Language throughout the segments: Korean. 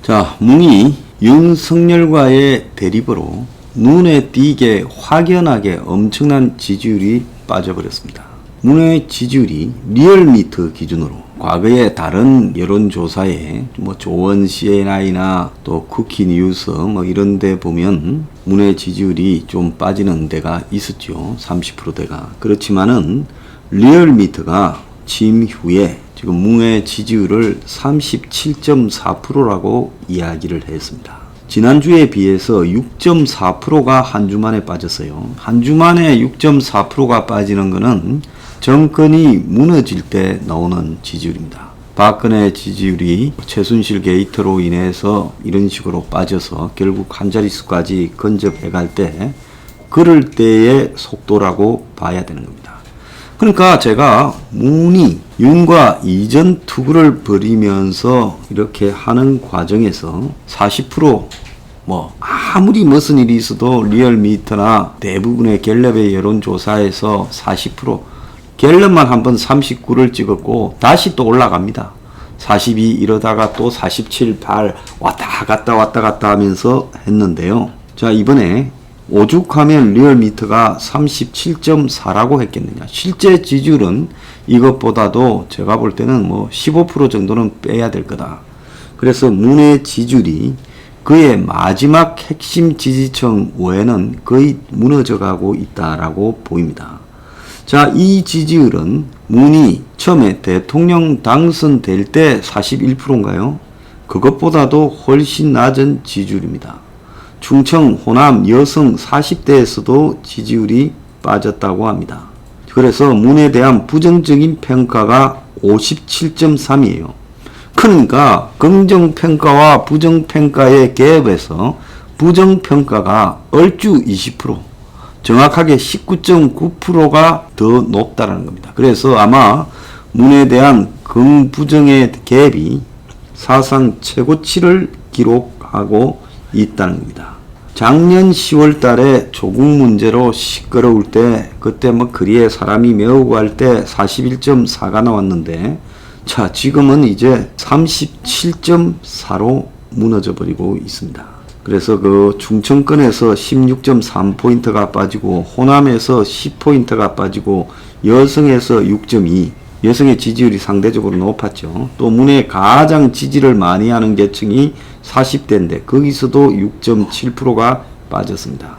자, 뭉이 윤석열과의 대립으로 눈에 띄게 확연하게 엄청난 지지율이 빠져버렸습니다. 뭉의 지지율이 리얼미터 기준으로 과거의 다른 여론조사에 조원 CNI나 또 쿠키뉴스 이런 데 보면 뭉의 지지율이 좀 빠지는 데가 있었죠. 30%대가. 그렇지만은 리얼미터가 취임 후에 지금 뭉의 지지율을 37.4%라고 이야기를 했습니다. 지난주에 비해서 6.4%가 한 주 만에 빠졌어요. 한 주 만에 6.4%가 빠지는 것은 정권이 무너질 때 나오는 지지율입니다. 박근혜 지지율이 최순실 게이트로 인해서 이런 식으로 빠져서 결국 한 자릿수까지 근접해 갈 때 그럴 때의 속도라고 봐야 되는 겁니다. 그러니까 제가 뭉이 윤과 이전 투구를 벌이면서 이렇게 하는 과정에서 40% 아무리 무슨 일이 있어도 리얼미터나 대부분의 갤럽의 여론조사에서 40% 갤럽만 한번 39를 찍었고 다시 또 올라갑니다. 42 이러다가 또 47, 8 왔다 갔다 하면서 했는데요. 자, 이번에 오죽하면 리얼미터가 37.4라고 했겠느냐. 실제 지지율은 이것보다도 제가 볼 때는 15% 정도는 빼야 될 거다. 그래서 문의 지지율이 그의 마지막 핵심 지지층 외에는 거의 무너져 가고 있다라고 보입니다. 자, 이 지지율은 문이 처음에 대통령 당선될 때 41%인가요? 그것보다도 훨씬 낮은 지지율입니다. 충청, 호남, 여성 40대에서도 지지율이 빠졌다고 합니다. 그래서 문에 대한 부정적인 평가가 57.3이에요. 그러니까 긍정평가와 부정평가의 갭에서 부정평가가 얼추 20%, 정확하게 19.9%가 더 높다는 겁니다. 그래서 아마 문에 대한 긍부정의 갭이 사상 최고치를 기록하고 있다는 겁니다. 작년 10월 달에 조국 문제로 시끄러울 때 그때 거리에 사람이 메우고 할 때 41.4가 나왔는데 자, 지금은 이제 37.4로 무너져 버리고 있습니다. 그래서 그 충청권에서 16.3포인트가 빠지고 호남에서 10포인트가 빠지고 여성에서 6.2 여성의 지지율이 상대적으로 높았죠. 또 문에 가장 지지를 많이 하는 계층이 40대인데 거기서도 6.7%가 빠졌습니다.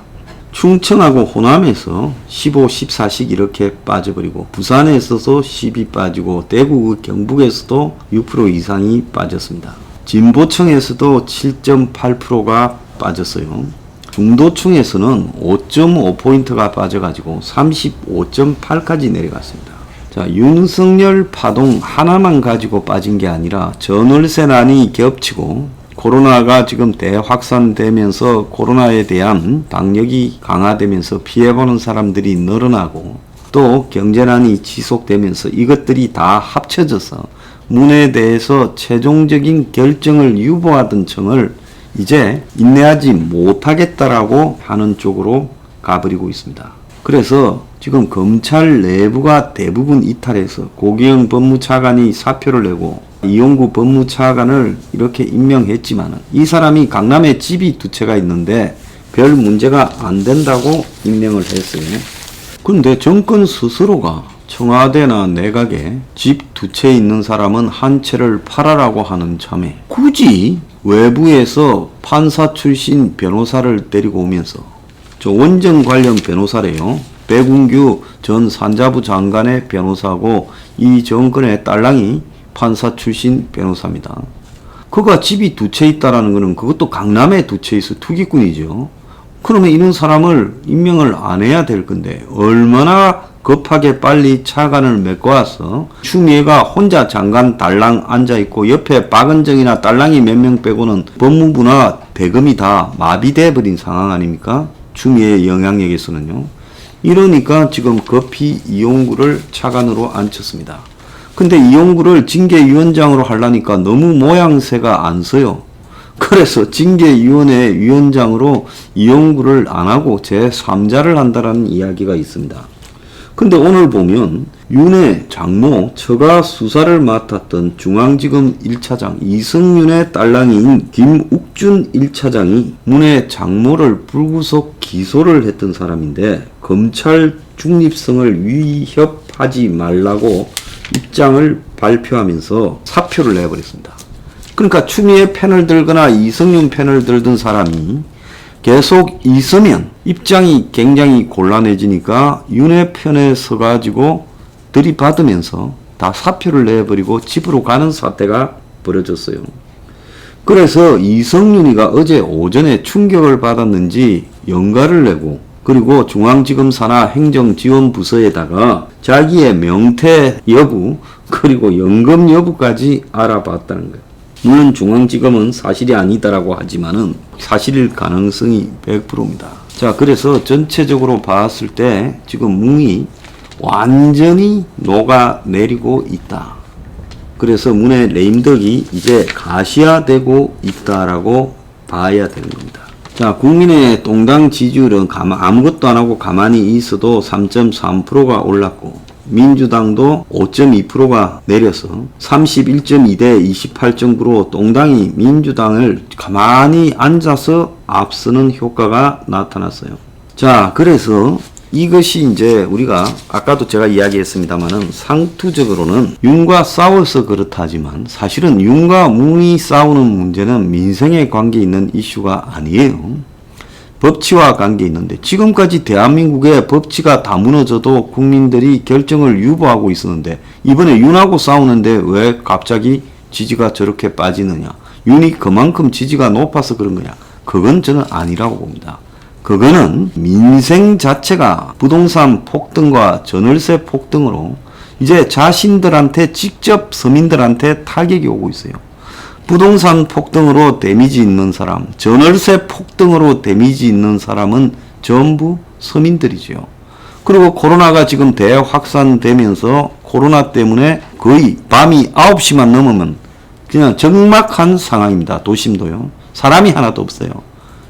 충청하고 호남에서 15, 14씩 이렇게 빠져버리고 부산에서도 10이 빠지고 대구, 경북에서도 6% 이상이 빠졌습니다. 진보층에서도 7.8%가 빠졌어요. 중도층에서는 5.5포인트가 빠져가지고 35.8까지 내려갔습니다. 자, 윤석열 파동 하나만 가지고 빠진 게 아니라 전월세난이 겹치고 코로나가 지금 대확산되면서 코로나에 대한 방역이 강화되면서 피해보는 사람들이 늘어나고 또 경제난이 지속되면서 이것들이 다 합쳐져서 문에 대해서 최종적인 결정을 유보하던 층을 이제 인내하지 못하겠다라고 하는 쪽으로 가버리고 있습니다. 그래서 지금 검찰 내부가 대부분 이탈해서 고기영 법무차관이 사표를 내고 이용구 법무차관을 이렇게 임명했지만 이 사람이 강남에 집이 2채가 있는데 별 문제가 안 된다고 임명을 했어요. 근데 정권 스스로가 청와대나 내각에 집 2채 있는 사람은 한 채를 팔아라고 하는 참에 굳이 외부에서 판사 출신 변호사를 데리고 오면서 저 원전 관련 변호사래요. 백운규 전 산자부 장관의 변호사고 이 정권의 딸랑이 판사 출신 변호사입니다. 그가 집이 2채 있다라는 것은 그것도 강남에 2채 있어 투기꾼이죠. 그러면 이런 사람을 임명을 안 해야 될 건데 얼마나 급하게 빨리 차관을 메꿔와서 추미애가 혼자 장관 딸랑 앉아있고 옆에 박은정이나 딸랑이 몇 명 빼고는 법무부나 대검이 다 마비돼 버린 상황 아닙니까? 추미애의 영향력에서는요. 이러니까 지금 급히 이용구를 차관으로 앉혔습니다. 근데 이용구를 징계위원장으로 하려니까 너무 모양새가 안 서요. 그래서 징계위원회 위원장으로 이용구를 안 하고 제3자를 한다라는 이야기가 있습니다. 근데 오늘 보면 윤의 장모 처가 수사를 맡았던 중앙지검 1차장 이성윤의 딸랑이인 김욱준 1차장이 문의 장모를 불구속 기소를 했던 사람인데 검찰 중립성을 위협하지 말라고 입장을 발표하면서 사표를 내버렸습니다. 그러니까 추미애 편을 들거나 이성윤 편을 들던 사람이 계속 있으면 입장이 굉장히 곤란해지니까 윤의 편에 서가지고 들이받으면서 다 사표를 내버리고 집으로 가는 사태가 벌어졌어요. 그래서 이성윤이가 어제 오전에 충격을 받았는지 연가를 내고 그리고 중앙지검 산하 행정지원부서에다가 자기의 명퇴 여부 그리고 연금 여부까지 알아봤다는 거예요. 물론 중앙지검은 사실이 아니다라고 하지만은 사실일 가능성이 100%입니다. 자, 그래서 전체적으로 봤을 때 지금 뭉이 완전히 녹아내리고 있다. 그래서 문의 레임덕이 이제 가시화되고 있다라고 봐야 되는 겁니다. 자, 국민의 동당 지지율은 아무것도 안 하고 가만히 있어도 3.3%가 올랐고 민주당도 5.2%가 내려서 31.2대 28.9로 동당이 민주당을 가만히 앉아서 앞서는 효과가 나타났어요. 자, 그래서 이것이 이제 우리가 아까도 제가 이야기했습니다만은 상투적으로는 윤과 싸워서 그렇다지만 사실은 윤과 뭉이 싸우는 문제는 민생에 관계 있는 이슈가 아니에요. 법치와 관계 있는데 지금까지 대한민국의 법치가 다 무너져도 국민들이 결정을 유보하고 있었는데 이번에 윤하고 싸우는데 왜 갑자기 지지가 저렇게 빠지느냐. 윤이 그만큼 지지가 높아서 그런 거냐. 그건 저는 아니라고 봅니다. 그거는 민생 자체가 부동산 폭등과 전월세 폭등으로 이제 자신들한테 직접 서민들한테 타격이 오고 있어요. 부동산 폭등으로 데미지 있는 사람, 전월세 폭등으로 데미지 있는 사람은 전부 서민들이죠. 그리고 코로나가 지금 대확산되면서 코로나 때문에 거의 밤이 9시만 넘으면 그냥 적막한 상황입니다. 도심도요. 사람이 하나도 없어요.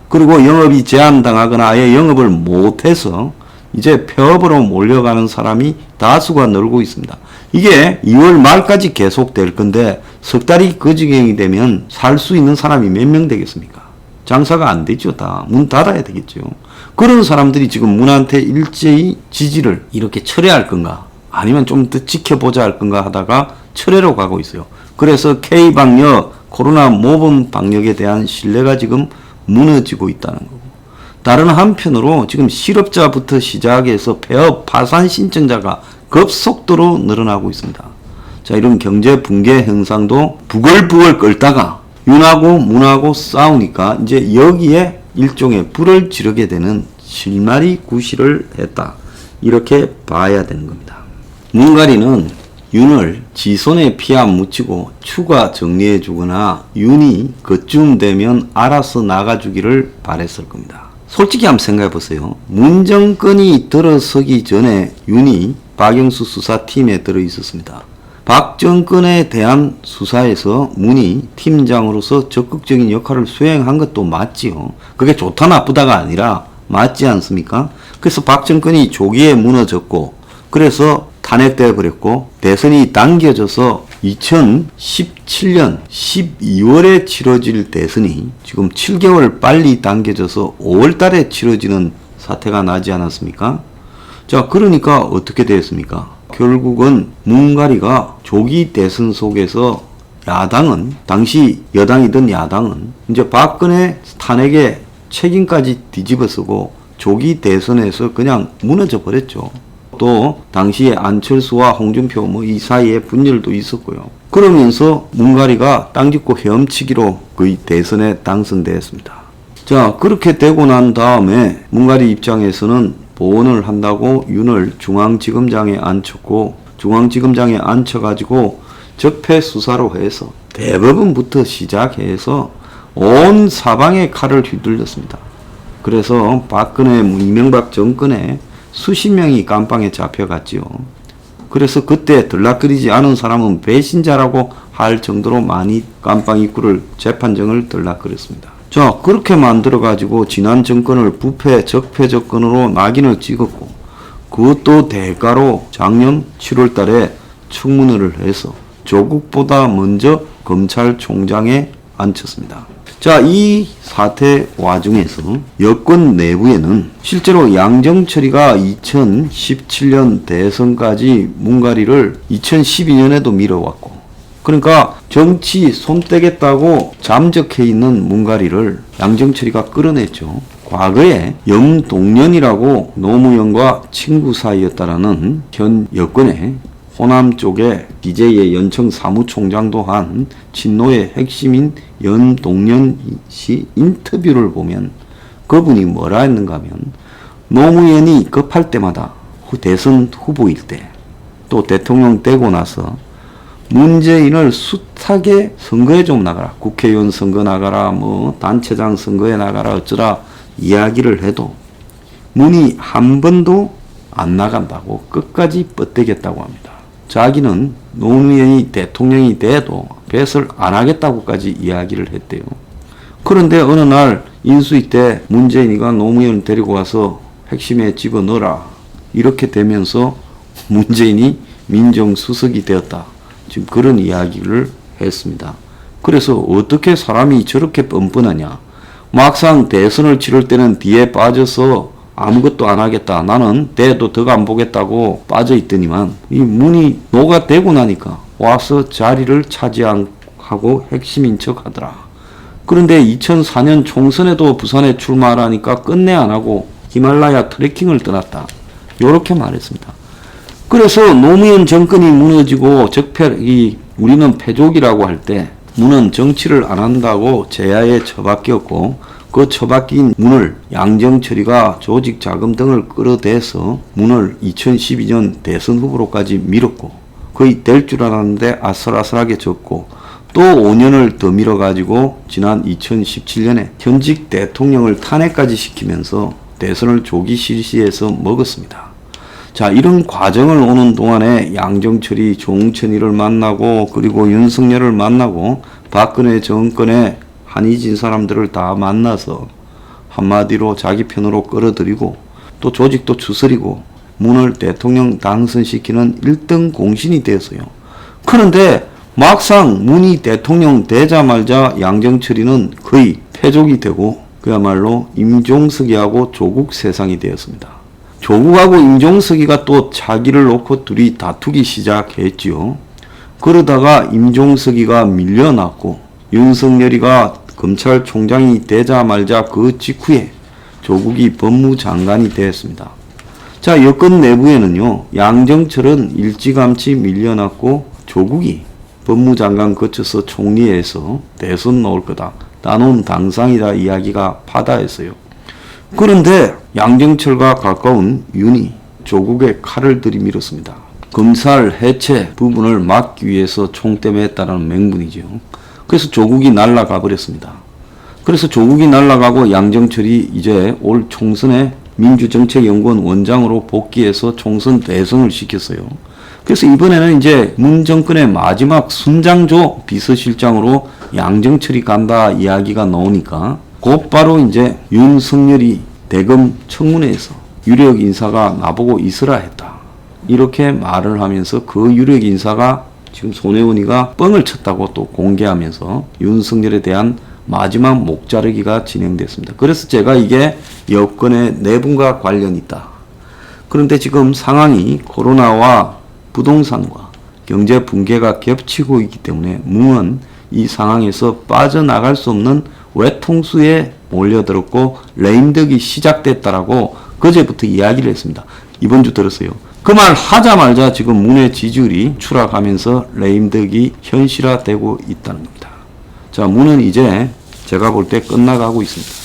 그리고 영업이 제한당하거나 아예 영업을 못해서 이제 폐업으로 몰려가는 사람이 다수가 늘고 있습니다. 이게 2월 말까지 계속될 건데 석 달이 그 지경이 되면 살 수 있는 사람이 몇 명 되겠습니까? 장사가 안 되죠. 다 문 닫아야 되겠죠. 그런 사람들이 지금 문한테 일제히 지지를 이렇게 철회할 건가 아니면 좀 더 지켜보자 할 건가 하다가 철회로 가고 있어요. 그래서 K방역, 코로나 모범 방역에 대한 신뢰가 지금 무너지고 있다는 거고, 다른 한편으로 지금 실업자부터 시작해서 폐업, 파산 신청자가 급속도로 늘어나고 있습니다. 자, 이런 경제 붕괴 현상도 부글부글 끓다가 윤하고 문하고 싸우니까 이제 여기에 일종의 불을 지르게 되는 실마리 구실을 했다. 이렇게 봐야 되는 겁니다. 문가리는 윤을 지손에 피 안 묻히고 추가 정리해 주거나 윤이 그쯤 되면 알아서 나가주기를 바랬을 겁니다. 솔직히 한번 생각해 보세요. 문정권이 들어서기 전에 윤이 박영수 수사팀에 들어 있었습니다. 박 정권에 대한 수사에서 문이 팀장으로서 적극적인 역할을 수행한 것도 맞지요. 그게 좋다 나쁘다가 아니라 맞지 않습니까? 그래서 박 정권이 조기에 무너졌고 그래서 탄핵돼 버렸고 대선이 당겨져서 2017년 12월에 치러질 대선이 지금 7개월 빨리 당겨져서 5월 달에 치러지는 사태가 나지 않았습니까? 자, 그러니까 어떻게 됐습니까? 결국은 문가리가 조기 대선 속에서 야당은, 당시 여당이든 야당은 이제 박근혜 탄핵의 책임까지 뒤집어쓰고 조기 대선에서 그냥 무너져 버렸죠. 또 당시에 안철수와 홍준표 이 사이에 분열도 있었고요. 그러면서 문가리가 땅짓고 헤엄치기로 거의 대선에 당선되었습니다. 자, 그렇게 되고 난 다음에 문가리 입장에서는 보원을 한다고 윤을 중앙지검장에 앉혔고 중앙지검장에 앉혀가지고 적폐 수사로 해서 대법원부터 시작해서 온 사방에 칼을 휘둘렀습니다. 그래서 박근혜 이명박 정권에 수십 명이 감방에 잡혀갔지요. 그래서 그때 들락거리지 않은 사람은 배신자라고 할 정도로 많이 감방 입구를 재판정을 들락거렸습니다. 자, 그렇게 만들어 가지고 지난 정권을 부패 적폐 정권으로 낙인을 찍었고 그것도 대가로 작년 7월 달에 청문회를 해서 조국보다 먼저 검찰총장에 앉혔습니다. 자, 이 사태 와중에서 여권 내부에는 실제로 양정철이가 2017년 대선까지 문가리를 2012년에도 밀어왔고, 그러니까 정치 손떼겠다고 잠적해 있는 문가리를 양정철이가 끌어냈죠. 과거에 염동연이라고 노무현과 친구 사이였다라는 현 여권의 호남 쪽에 DJ의 연청 사무총장도 한 친노의 핵심인 연동연 씨 인터뷰를 보면 그분이 뭐라 했는가 하면, 노무현이 급할 때마다 대선 후보일 때 또 대통령 되고 나서 문재인을 숱하게 선거에 좀 나가라, 국회의원 선거 나가라, 뭐 단체장 선거에 나가라 어쩌라 이야기를 해도 문이 한 번도 안 나간다고 끝까지 뻗대겠다고 합니다. 자기는 노무현이 대통령이 돼도 배설 안 하겠다고까지 이야기를 했대요. 그런데 어느 날 인수위 때 문재인이가 노무현을 데리고 와서 핵심에 집어넣어라 이렇게 되면서 문재인이 민정수석이 되었다, 지금 그런 이야기를 했습니다. 그래서 어떻게 사람이 저렇게 뻔뻔하냐, 막상 대선을 치를 때는 뒤에 빠져서 아무것도 안 하겠다, 나는 대도 더 안 보겠다고 빠져 있더니만 이 문이 녹아되고 나니까 와서 자리를 차지하고 핵심인 척 하더라. 그런데 2004년 총선에도 부산에 출마하라니까 끝내 안 하고 히말라야 트레킹을 떠났다, 요렇게 말했습니다. 그래서 노무현 정권이 무너지고 우리는 패족이라고 할 때 문은 정치를 안 한다고 제야에 처박혔고, 그 처박힌 문을 양정철이가 조직 자금 등을 끌어대서 문을 2012년 대선 후보로까지 밀었고, 거의 될 줄 알았는데 아슬아슬하게 졌고, 또 5년을 더 밀어가지고 지난 2017년에 현직 대통령을 탄핵까지 시키면서 대선을 조기 실시해서 먹었습니다. 자, 이런 과정을 오는 동안에 양정철이 조홍천이를 만나고, 그리고 윤석열을 만나고, 박근혜 정권에 한의진 사람들을 다 만나서 한마디로 자기 편으로 끌어들이고, 또 조직도 추스리고 문을 대통령 당선시키는 1등 공신이 되었어요. 그런데 막상 문이 대통령 되자마자 양정철이는 거의 패족이 되고 그야말로 임종석이하고 조국 세상이 되었습니다. 조국하고 임종석이가 또 차기를 놓고 둘이 다투기 시작했지요. 그러다가 임종석이가 밀려났고 윤석열이가 검찰총장이 되자마자 그 직후에 조국이 법무장관이 되었습니다. 자, 여권 내부에는요, 양정철은 일찌감치 밀려났고 조국이 법무장관 거쳐서 총리에서 대선 나올 거다, 나는 당상이다 이야기가 파다했어요. 그런데 양정철과 가까운 윤이 조국의 칼을 들이밀었습니다. 검찰 해체 부분을 막기 위해서 총대매했다는 맹분이죠. 그래서 조국이 날아가 버렸습니다. 그래서 조국이 날아가고 양정철이 이제 올 총선에 민주정책연구원 원장으로 복귀해서 총선 대선을 시켰어요. 그래서 이번에는 이제 문 정권의 마지막 순장조 비서실장으로 양정철이 간다 이야기가 나오니까 곧바로 이제 윤석열이 대검 청문회에서 유력 인사가 나보고 있으라 했다, 이렇게 말을 하면서 그 유력 인사가 지금 손혜원이가 뻥을 쳤다고 또 공개하면서 윤석열에 대한 마지막 목자르기가 진행됐습니다. 그래서 제가 이게 여권의 내분과 관련이 있다. 그런데 지금 상황이 코로나와 부동산과 경제 붕괴가 겹치고 있기 때문에 문은 이 상황에서 빠져나갈 수 없는 외통수에 몰려들었고 레임덕이 시작됐다라고 그제부터 이야기를 했습니다. 이번 주 들었어요. 그 말 하자마자 지금 문의 지지율이 추락하면서 레임덕이 현실화되고 있다는 겁니다. 자, 문은 이제 제가 볼 때 끝나가고 있습니다.